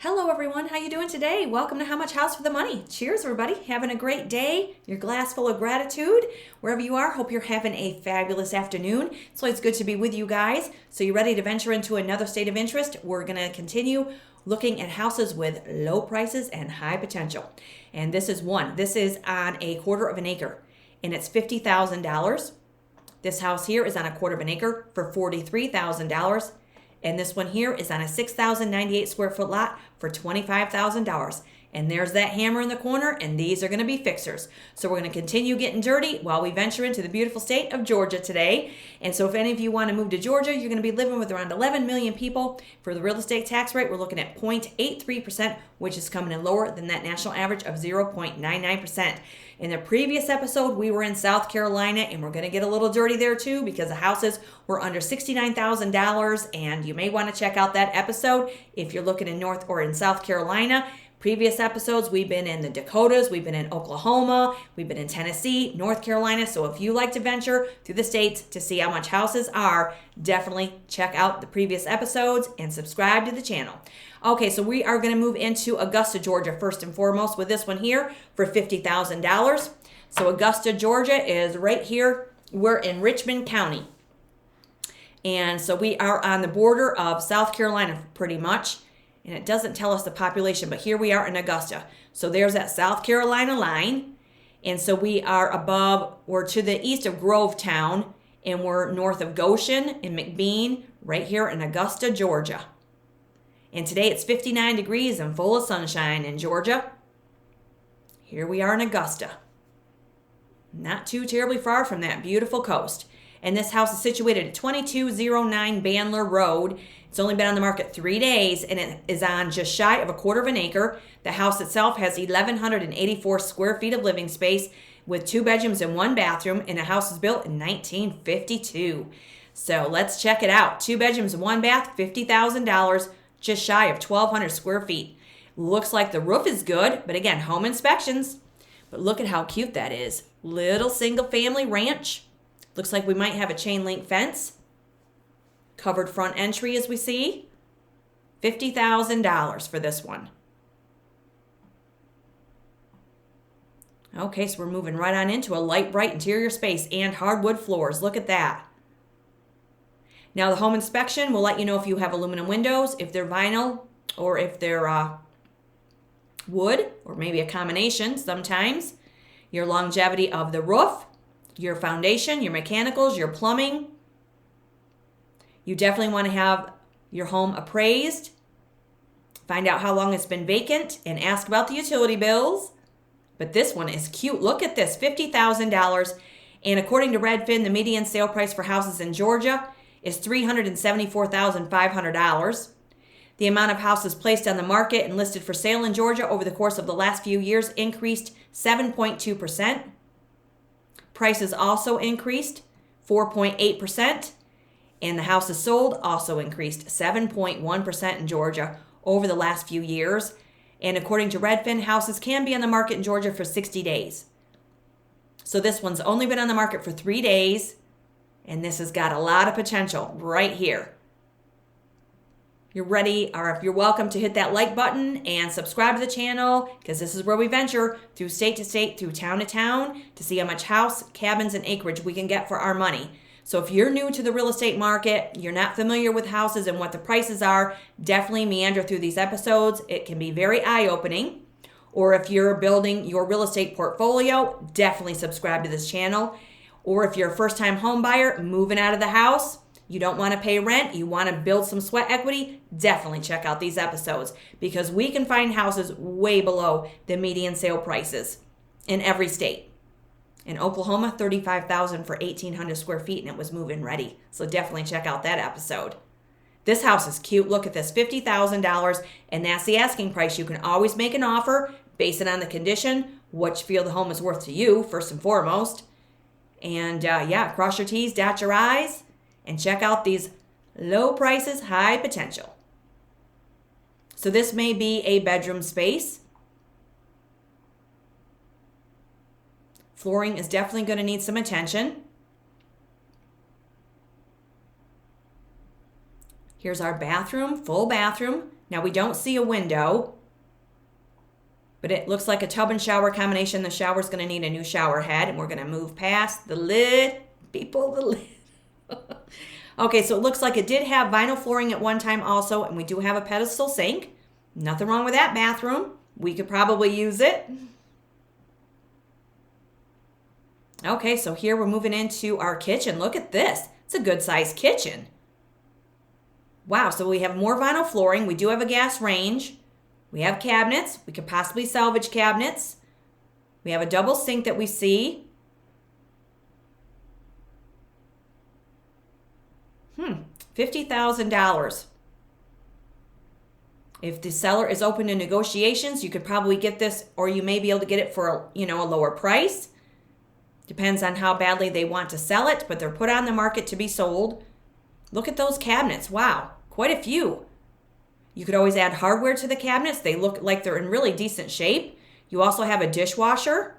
Hello everyone, how you doing today? Welcome to How Much House for the Money. Cheers everybody, having a great day, your glass full of gratitude. Wherever you are, hope you're having a fabulous afternoon. It's always good to be with you guys. So you ready to venture into another state of interest? We're going to continue looking at houses with low prices and high potential. And this is one. This is on a quarter of an acre and it's $50,000. This house here is on a quarter of an acre for $43,000. And this one here is on a 6,098 square foot lot for $25,000. And there's that hammer in the corner, and these are going to be fixers. So we're going to continue getting dirty while we venture into the beautiful state of Georgia today. And so if any of you want to move to Georgia, you're going to be living with around 11 million people. For the real estate tax rate, we're looking at 0.83%, which is coming in lower than that national average of 0.99%. In the previous episode, we were in South Carolina, and we're going to get a little dirty there too because the houses were under $69,000, and you may want to check out that episode if you're looking in North or in South Carolina. Previous episodes, we've been in the Dakotas, we've been in Oklahoma, we've been in Tennessee, North Carolina. So if you like to venture through the states to see how much houses are, definitely check out the previous episodes and subscribe to the channel. Okay, so we are going to move into Augusta, Georgia first and foremost with this one here for $50,000. So Augusta, Georgia is right here. We're in Richmond County. And so we are on the border of South Carolina pretty much. And it doesn't tell us the population, but here we are in Augusta. So there's that South Carolina line. And so we're to the east of Grovetown, and we're north of Goshen and McBean, right here in Augusta, Georgia. And today it's 59 degrees and full of sunshine in Georgia. Here we are in Augusta. Not too terribly far from that beautiful coast. And this house is situated at 2209 Bandler Road. It's only been on the market 3 days, and it is on just shy of a quarter of an acre. The house itself has 1,184 square feet of living space with 2 bedrooms and 1 bathroom, and the house was built in 1952. So let's check it out. 2 bedrooms and 1 bath, $50,000, just shy of 1,200 square feet. Looks like the roof is good, but again, home inspections. But look at how cute that is. Little single family ranch. Looks like we might have a chain link fence. Covered front entry as we see. $50,000 for this one. Okay, so we're moving right on into a light bright interior space and hardwood floors. Look at that. Now the home inspection will let you know if you have aluminum windows, if they're vinyl, or if they're wood, or maybe a combination sometimes. Your longevity of the roof, your foundation, your mechanicals, your plumbing. You definitely want to have your home appraised. Find out how long it's been vacant and ask about the utility bills. But this one is cute. Look at this, $50,000. And according to Redfin, the median sale price for houses in Georgia is $374,500. The amount of houses placed on the market and listed for sale in Georgia over the course of the last few years increased 7.2%. Prices also increased 4.8%. And the houses sold also increased 7.1% in Georgia over the last few years. And according to Redfin, houses can be on the market in Georgia for 60 days. So this one's only been on the market for 3 days. And this has got a lot of potential right here. You're ready, or if you're welcome to hit that like button and subscribe to the channel, because this is where we venture through state to state, through town to town, to see how much house, cabins, and acreage we can get for our money. So if you're new to the real estate market, you're not familiar with houses and what the prices are, definitely meander through these episodes. It can be very eye-opening. Or if you're building your real estate portfolio, definitely subscribe to this channel. Or if you're a first-time home buyer moving out of the house, you don't want to pay rent, you want to build some sweat equity, definitely check out these episodes because we can find houses way below the median sale prices in every state. In Oklahoma, $35,000 for 1,800 square feet, and it was move-in ready. So definitely check out that episode. This house is cute. Look at this, $50,000, and that's the asking price. You can always make an offer, base it on the condition, what you feel the home is worth to you, first and foremost. And cross your T's, dot your I's, and check out these low prices, high potential. So this may be a bedroom space. Flooring is definitely going to need some attention. Here's our bathroom, full bathroom, Now we don't see a window, but it looks like a tub and shower combination. The shower's going to need a new shower head, and we're going to move past the lid. People, the lid. Okay, so it looks like it did have vinyl flooring at one time also, and we do have a pedestal sink. Nothing wrong with that bathroom. We could probably use it. Okay, so here we're moving into our kitchen. Look at this. It's a good-sized kitchen. Wow, so we have more vinyl flooring. We do have a gas range. We have cabinets. We could possibly salvage cabinets. We have a double sink that we see. $50,000. If the seller is open to negotiations, you could probably get this, or you may be able to get it for a lower price. Depends on how badly they want to sell it, but they're put on the market to be sold. Look at those cabinets. Wow, quite a few. You could always add hardware to the cabinets. They look like they're in really decent shape. You also have a dishwasher.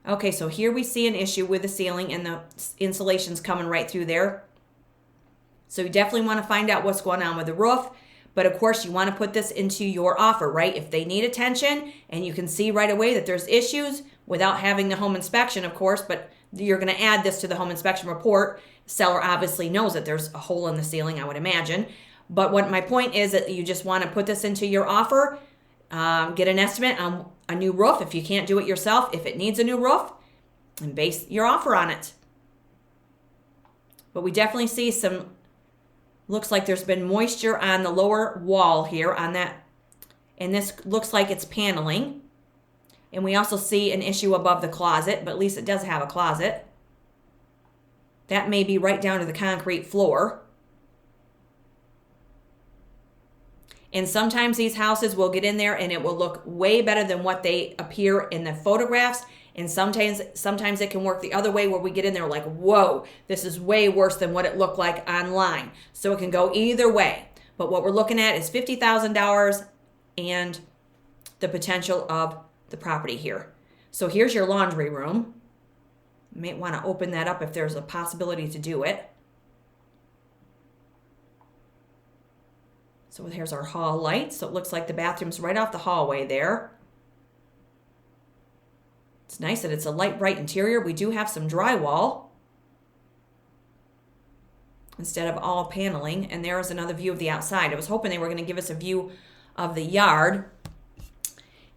Okay, so here we see an issue with the ceiling and the insulation's coming right through there. So you definitely want to find out what's going on with the roof. But of course, you want to put this into your offer, right? If they need attention and you can see right away that there's issues without having the home inspection, of course, but you're going to add this to the home inspection report. The seller obviously knows that there's a hole in the ceiling, I would imagine. But what my point is that you just want to put this into your offer, get an estimate on a new roof if you can't do it yourself, if it needs a new roof, and base your offer on it. But we definitely see some, looks like there's been moisture on the lower wall here on that, and this looks like it's paneling. And we also see an issue above the closet, but at least it does have a closet. That may be right down to the concrete floor. And sometimes these houses will get in there and it will look way better than what they appear in the photographs. And sometimes it can work the other way where we get in there like, whoa, this is way worse than what it looked like online. So it can go either way. But what we're looking at is $50,000 and the potential of the property here. So here's your laundry room. You may want to open that up if there's a possibility to do it. So here's our hall light. So it looks like the bathroom's right off the hallway there. It's nice that it's a light, bright interior. We do have some drywall instead of all paneling. And there is another view of the outside. I was hoping they were going to give us a view of the yard.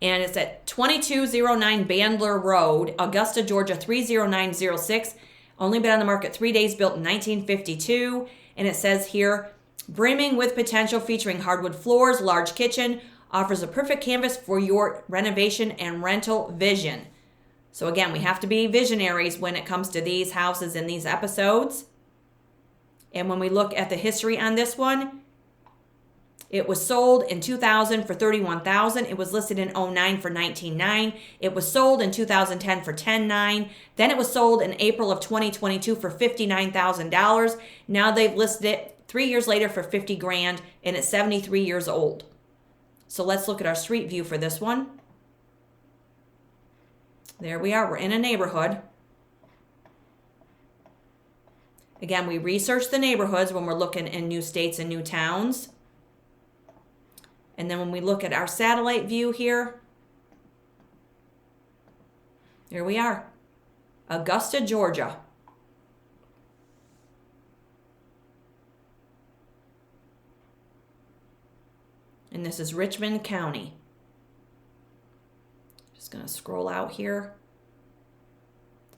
And it's at 2209 Bandler Road, Augusta, Georgia, 30906. Only been on the market 3 days, built in 1952. And it says here, brimming with potential, featuring hardwood floors, large kitchen, offers a perfect canvas for your renovation and rental vision. So again, we have to be visionaries when it comes to these houses in these episodes. And when we look at the history on this one, it was sold in 2000 for $31,000. It was listed in 2009 for $19,900. It was sold in 2010 for $10,900. Then it was sold in April of 2022 for $59,000. Now they've listed it 3 years later for $50,000, and it's 73 years old. So let's look at our street view for this one. There we are. We're in a neighborhood. Again, we research the neighborhoods when we're looking in new states and new towns. And then when we look at our satellite view here, here we are, Augusta, Georgia. And this is Richmond County. Just going to scroll out here.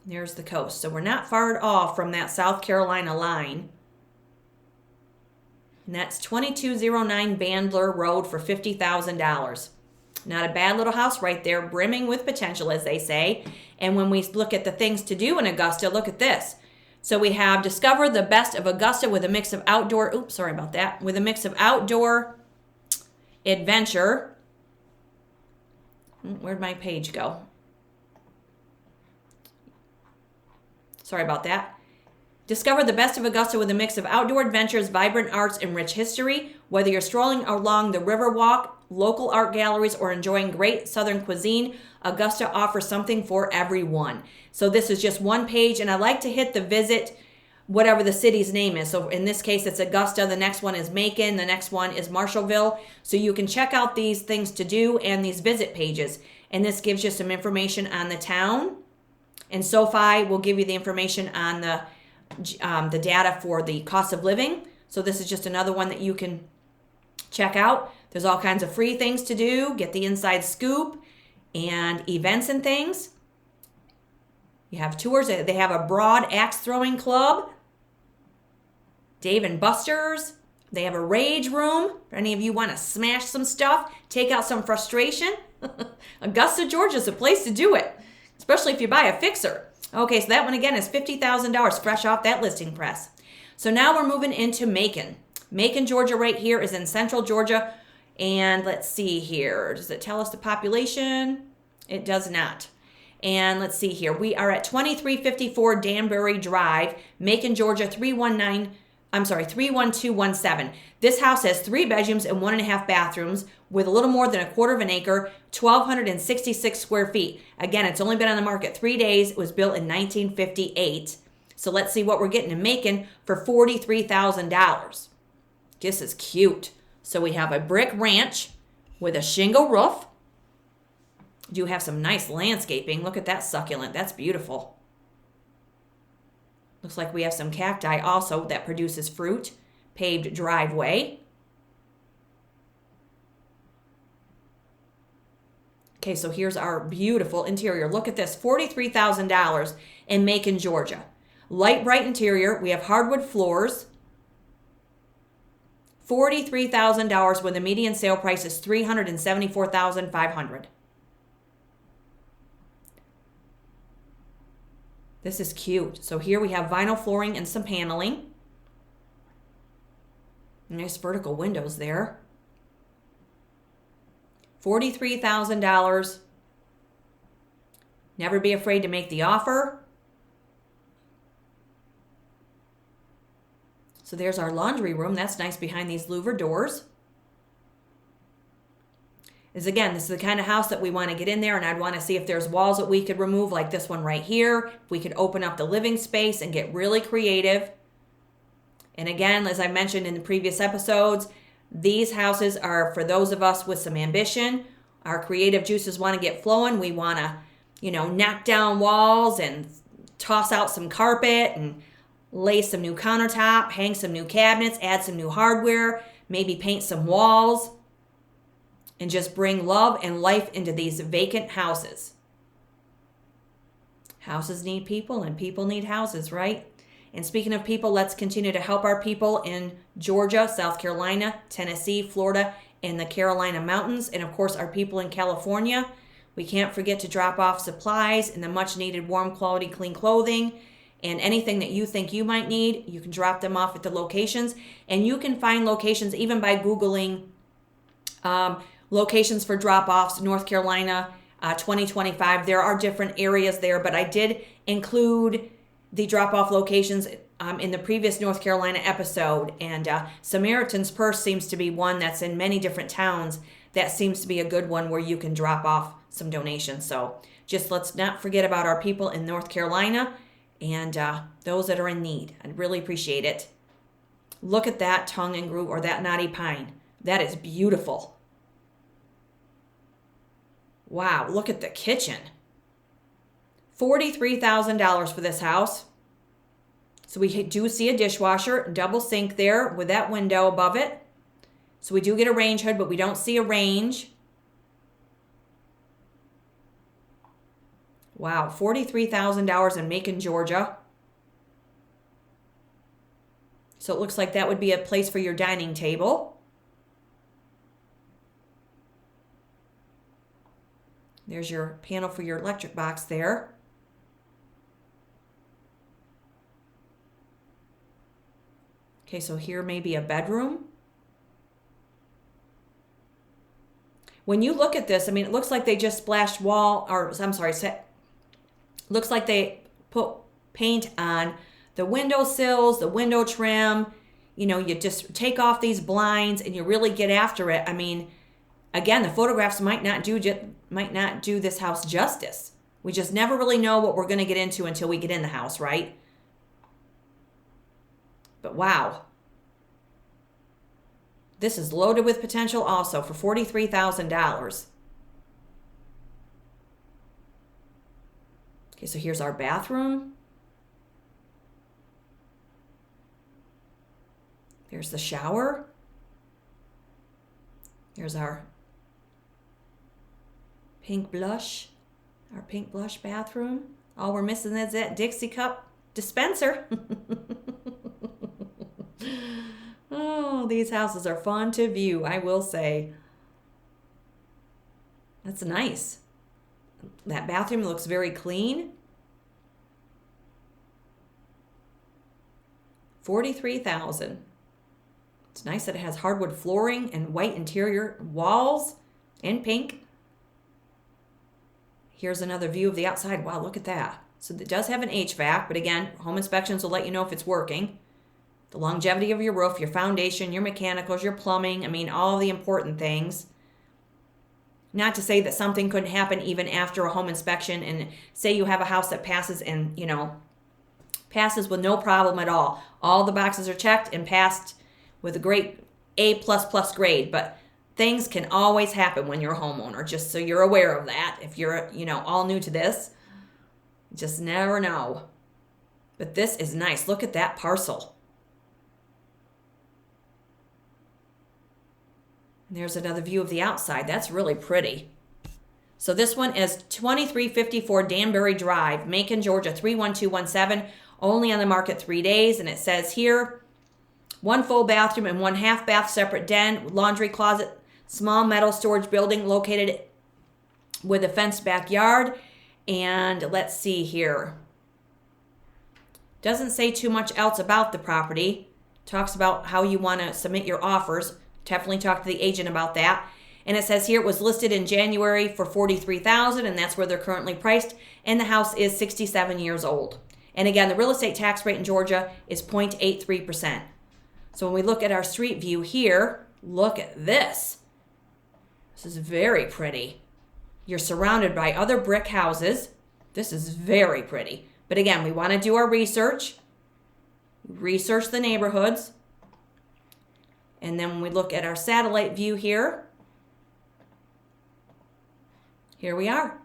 There's the coast. So we're not far at all from that South Carolina line. And that's 2209 Bandler Road for $50,000. Not a bad little house right there, brimming with potential, as they say. And when we look at the things to do in Augusta, look at this. So we have discovered the best of Augusta with a mix of outdoor, with a mix of outdoor adventure. Where'd my page go? Sorry about that. Discover the best of Augusta with a mix of outdoor adventures, vibrant arts, and rich history. Whether you're strolling along the Riverwalk, local art galleries, or enjoying great Southern cuisine, Augusta offers something for everyone. So this is just one page, and I like to hit the visit whatever the city's name is. So in this case, it's Augusta. The next one is Macon. The next one is Marshallville. So you can check out these things to do and these visit pages. And this gives you some information on the town. And SoFi will give you the information on the data for the cost of living. So this is just another one that you can check out. There's all kinds of free things to do. Get the inside scoop and events and things. You have tours. They have a broad axe throwing club. Dave and Buster's. They have a rage room. If any of you want to smash some stuff, take out some frustration. Augusta, Georgia is a place to do it, especially if you buy a fixer. Okay, so that one again is $50,000 fresh off that listing press. So now we're moving into Macon. Macon, Georgia right here is in central Georgia. And let's see here. Does it tell us the population? It does not. And let's see here. We are at 2354 Danbury Drive, Macon, Georgia 31217. This house has 3 bedrooms and 1.5 bathrooms with a little more than a quarter of an acre, 1,266 square feet. Again, it's only been on the market 3 days. It was built in 1958. So let's see what we're getting in Macon for $43,000. This is cute. So we have a brick ranch with a shingle roof. Do have some nice landscaping. Look at that succulent. That's beautiful. Looks like we have some cacti also that produces fruit. Paved driveway. Okay, so here's our beautiful interior. Look at this, $43,000 in Macon, Georgia. Light bright interior. We have hardwood floors. $43,000 when the median sale price is $374,500. This is cute. So here we have vinyl flooring and some paneling. Nice vertical windows there. $43,000. Never be afraid to make the offer. So there's our laundry room. That's nice behind these louver doors. This is the kind of house that we want to get in there, and I'd want to see if there's walls that we could remove, like this one right here. We could open up the living space and get really creative. And again, as I mentioned in the previous episodes, these houses are for those of us with some ambition. Our creative juices want to get flowing. We want to, knock down walls and toss out some carpet and lay some new countertop, hang some new cabinets, add some new hardware, maybe paint some walls, and just bring love and life into these vacant houses. Houses need people and people need houses, right? And speaking of people, let's continue to help our people in Georgia, South Carolina, Tennessee, Florida, and the Carolina Mountains, and of course our people in California. We can't forget to drop off supplies and the much needed warm quality clean clothing and anything that you think you might need. You can drop them off at the locations, and you can find locations even by Googling locations for drop-offs, North Carolina 2025. There are different areas there, but I did include the drop-off locations in the previous North Carolina episode, and Samaritan's Purse seems to be one that's in many different towns. That seems to be a good one where you can drop off some donations. So just let's not forget about our people in North Carolina and those that are in need. I'd really appreciate it. Look at that tongue and groove, or that knotty pine. That is beautiful. Wow, look at the kitchen. $43,000 for this house. So we do see a dishwasher, double sink there with that window above it. So we do get a range hood, but we don't see a range. Wow, $43,000 in Macon, Georgia. So it looks like that would be a place for your dining table. There's your panel for your electric box there. Okay, so here may be a bedroom. When you look at this, it looks like they just splashed looks like they put paint on the window sills, the window trim. You just take off these blinds and you really get after it. Again, the photographs might not do this house justice. We just never really know what we're going to get into until we get in the house, right? But wow. This is loaded with potential also for $43,000. Okay, so here's our bathroom. There's the shower. Here's our pink blush bathroom. All we're missing is that Dixie cup dispenser. Oh, these houses are fun to view, I will say. That's nice. That bathroom looks very clean. $43,000. It's nice that it has hardwood flooring and white interior walls and pink. Here's another view of the outside. Wow, look at that. So it does have an HVAC, but again, home inspections will let you know if it's working. The longevity of your roof, your foundation, your mechanicals, your plumbing, I mean, all the important things. Not to say that something couldn't happen even after a home inspection, and say you have a house that passes and, passes with no problem at all. All the boxes are checked and passed with a great A++ grade, but things can always happen when you're a homeowner, just so you're aware of that. If you're, all new to this, just never know. But this is nice. Look at that parcel. And there's another view of the outside. That's really pretty. So this one is 2354 Danbury Drive, Macon, Georgia, 31217. Only on the market 3 days. And it says here, 1 full bathroom and 1 half bath separate den, laundry closet, small metal storage building located with a fenced backyard. And let's see here. Doesn't say too much else about the property. Talks about how you want to submit your offers. Definitely talk to the agent about that. And it says here it was listed in January for $43,000, and that's where they're currently priced. And the house is 67 years old. And again, the real estate tax rate in Georgia is 0.83%. So when we look at our street view here, look at this. This is very pretty. You're surrounded by other brick houses. This is very pretty. But again, we want to do our research the neighborhoods. And then when we look at our satellite view here we are.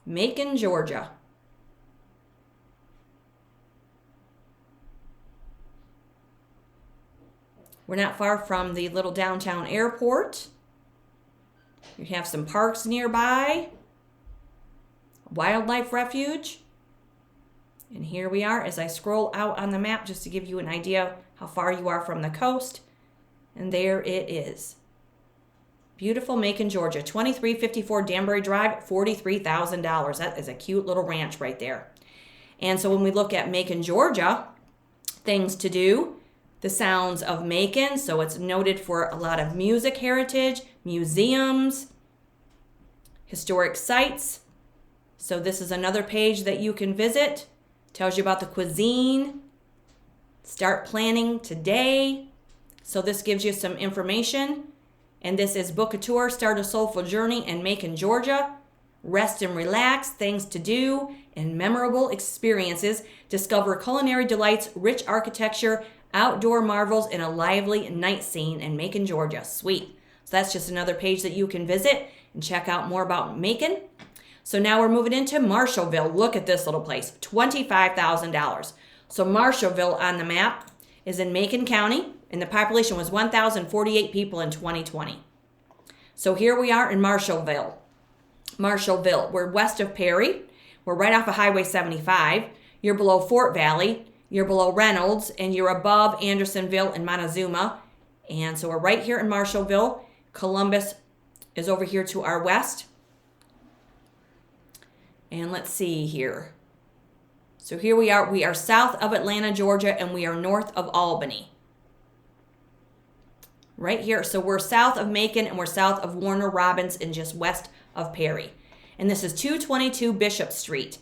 Macon, Georgia. We're not far from the little downtown airport. You have some parks nearby. Wildlife refuge. And here we are as I scroll out on the map just to give you an idea how far you are from the coast. And there it is. Beautiful Macon, Georgia, 2354 Danbury Drive, $43,000. That is a cute little ranch right there. And so when we look at Macon, Georgia, things to do, the sounds of Macon. So it's noted for a lot of music heritage, museums, historic sites. So this is another page that you can visit. Tells you about the cuisine. Start planning today. So this gives you some information. And this is Book a Tour, Start a Soulful Journey in Macon, Georgia. Rest and relax, things to do, and memorable experiences. Discover culinary delights, rich architecture, outdoor marvels, and a lively night scene in Macon, Georgia. Sweet. So that's just another page that you can visit and check out more about Macon. So now we're moving into Marshallville. Look at this little place, $25,000. So Marshallville on the map is in Macon County, and the population was 1,048 people in 2020. So here we are in Marshallville. We're west of Perry. We're right off of Highway 75. You're below Fort Valley. You're below Reynolds, and you're above Andersonville and Montezuma. And so we're right here in Marshallville. Columbus is over here to our west. And let's see here. So here we are. We are south of Atlanta, Georgia, and we are north of Albany. Right here. So we're south of Macon, and we're south of Warner Robins, and just west of Perry. And this is 222 Bishop Street.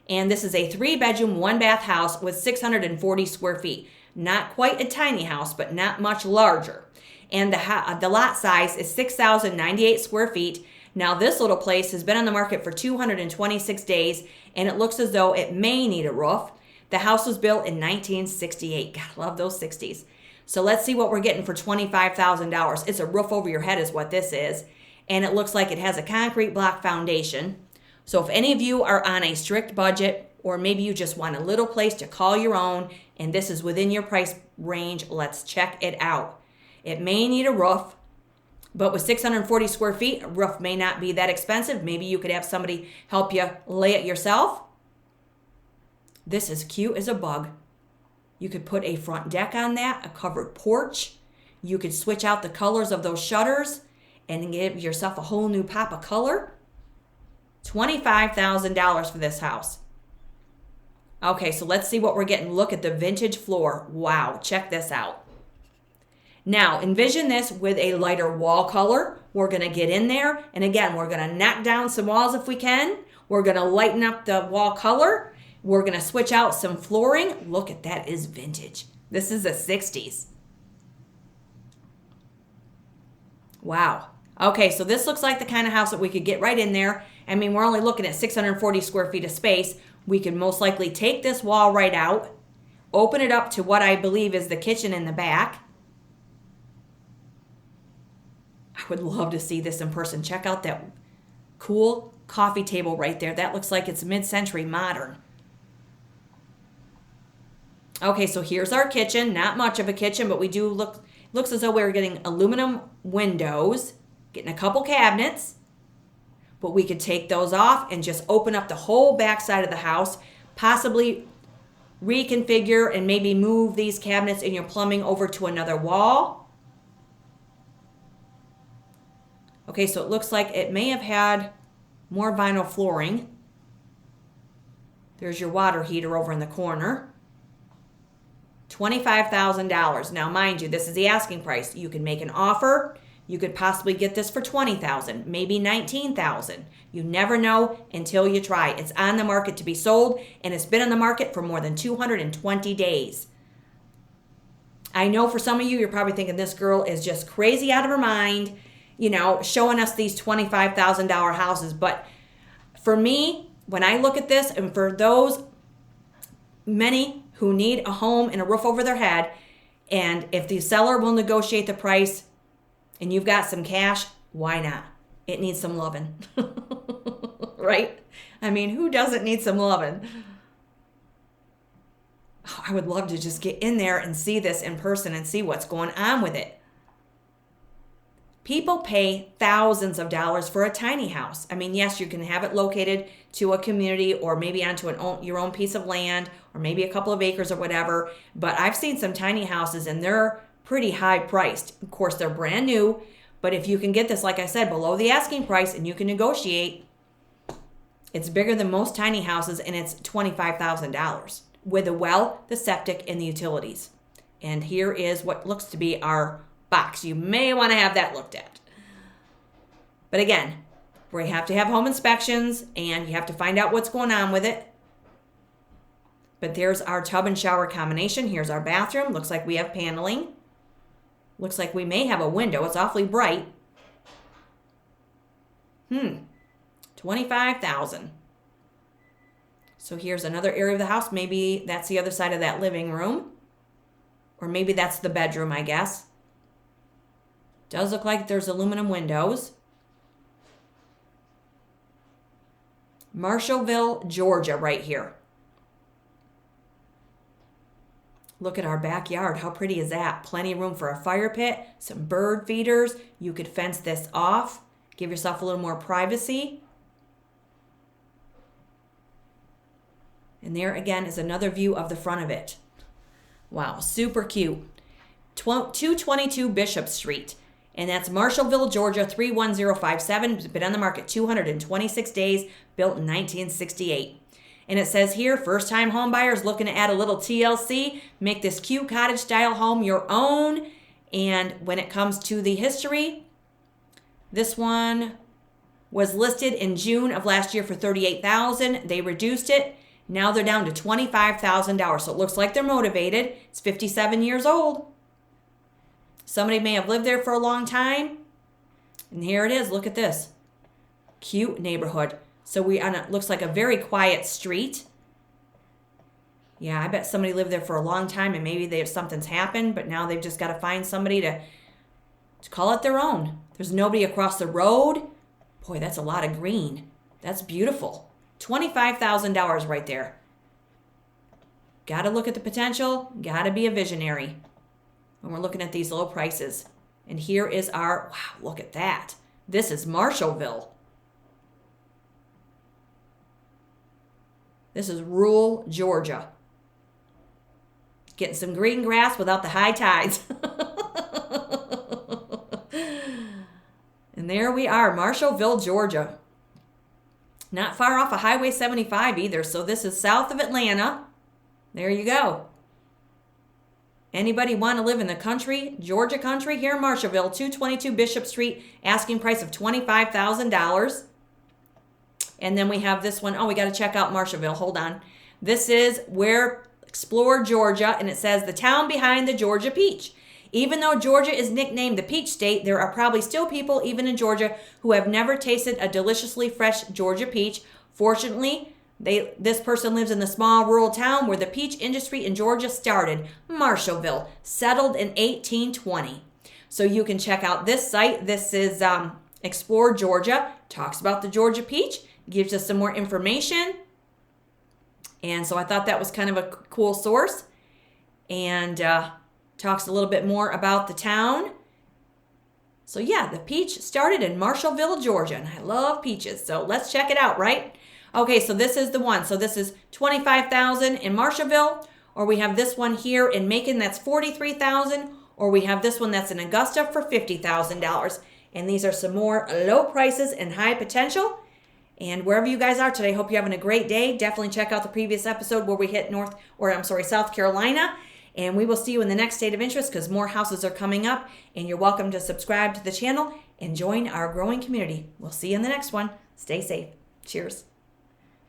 And this is a 3-bedroom, 1-bath house with 640 square feet. Not quite a tiny house, but not much larger. And the lot size is 6,098 square feet. Now, this little place has been on the market for 226 days, and it looks as though it may need a roof. The house was built in 1968. God, love those 60s. So let's see what we're getting for $25,000. It's a roof over your head is what this is. And it looks like it has a concrete block foundation. So if any of you are on a strict budget, or maybe you just want a little place to call your own, and this is within your price range, let's check it out. It may need a roof, but with 640 square feet, a roof may not be that expensive. Maybe you could have somebody help you lay it yourself. This is cute as a bug. You could put a front deck on that, a covered porch. You could switch out the colors of those shutters and give yourself a whole new pop of color. $25,000 for this house. Okay, so let's see what we're getting. Look at the vintage floor. Wow, check this out. Now, envision this with a lighter wall color. We're going to get in there, and again, we're going to knock down some walls if we can. We're going to lighten up the wall color. We're going to switch out some flooring. Look at that, is vintage. This is the 60s. Wow. Okay, so this looks like the kind of house that we could get right in there. I mean, we're only looking at 640 square feet of space. We could most likely take this wall right out, open it up to what I believe is the kitchen in the back. I would love to see this in person. Check out that cool coffee table right there. That looks like it's mid-century modern. Okay, so here's our kitchen. Not much of a kitchen, but we do looks as though we're getting aluminum windows, getting a couple cabinets. But we could take those off and just open up the whole back side of the house, possibly reconfigure and maybe move these cabinets in your plumbing over to another wall. Okay, so it looks like it may have had more vinyl flooring. There's your water heater over in the corner. $25,000. Now, mind you, this is the asking price. You can make an offer. You could possibly get this for $20,000, maybe $19,000. You never know until you try. It's on the market to be sold, and it's been on the market for more than 220 days. I know for some of you, you're probably thinking this girl is just crazy out of her mind, you know, showing us these $25,000 houses. But for me, when I look at this, and for those many who need a home and a roof over their head, and if the seller will negotiate the price, and you've got some cash, why not? It needs some loving, right? I mean, who doesn't need some loving? Oh, I would love to just get in there and see this in person and see what's going on with it. People pay thousands of dollars for a tiny house. I mean, yes, you can have it located to a community or maybe onto your own piece of land or maybe a couple of acres or whatever. But I've seen some tiny houses and they're pretty high priced. Of course, they're brand new, but if you can get this, like I said, below the asking price and you can negotiate, it's bigger than most tiny houses and it's $25,000 with the well, the septic, and the utilities. And here is what looks to be our box. You may want to have that looked at. But again, we have to have home inspections and you have to find out what's going on with it. But there's our tub and shower combination. Here's our bathroom. Looks like we have paneling. Looks like we may have a window. It's awfully bright. $25,000. So here's another area of the house. Maybe that's the other side of that living room. Or maybe that's the bedroom, I guess. Does look like there's aluminum windows. Marshallville, Georgia, right here. Look at our backyard. How pretty is that? Plenty of room for a fire pit, some bird feeders. You could fence this off, give yourself a little more privacy. And there again is another view of the front of it. Wow, super cute. 222 Bishop Street. And that's Marshallville, Georgia, 31057. It's been on the market 226 days, built in 1968. And it says here, first-time home buyers looking to add a little TLC, make this cute cottage-style home your own. And when it comes to the history, this one was listed in June of last year for $38,000. They reduced it. Now they're down to $25,000. So it looks like they're motivated. It's 57 years old. Somebody may have lived there for a long time. And here it is. Look at this. Cute neighborhood. So we on it looks like a very quiet street. Yeah, I bet somebody lived there for a long time and maybe something's happened, but now they've just got to find somebody to call it their own. There's nobody across the road. Boy, that's a lot of green. That's beautiful. $25,000 right there. Got to look at the potential. Got to be a visionary when we're looking at these low prices. And here is our, wow, look at that. This is Marshallville. This is rural Georgia. Getting some green grass without the high tides. And there we are, Marshallville, Georgia. Not far off of Highway 75 either, so this is south of Atlanta. There you go. Anybody want to live in the country, Georgia country? Here in Marshallville, 222 Bishop Street, asking price of $25,000. And then we have this one. Oh, we got to check out Marshallville. Hold on. This is where Explore Georgia, and it says the town behind the Georgia peach. Even though Georgia is nicknamed the peach state, there are probably still people, even in Georgia, who have never tasted a deliciously fresh Georgia peach. Fortunately, this person lives in the small rural town where the peach industry in Georgia started, Marshallville, settled in 1820. So you can check out this site. This is Explore Georgia. Talks about the Georgia peach, gives us some more information. And so I thought that was kind of a cool source. And talks a little bit more about the town. So yeah, the peach started in Marshallville, Georgia. And I love peaches. So let's check it out, right? Okay, so this is the one. So this is $25,000 in Marshallville. Or we have this one here in Macon, that's $43,000. Or we have this one that's in Augusta for $50,000. And these are some more low prices and high potential. And wherever you guys are today, hope you're having a great day. Definitely check out the previous episode where we hit South Carolina. And we will see you in the next state of interest because more houses are coming up. And you're welcome to subscribe to the channel and join our growing community. We'll see you in the next one. Stay safe. Cheers.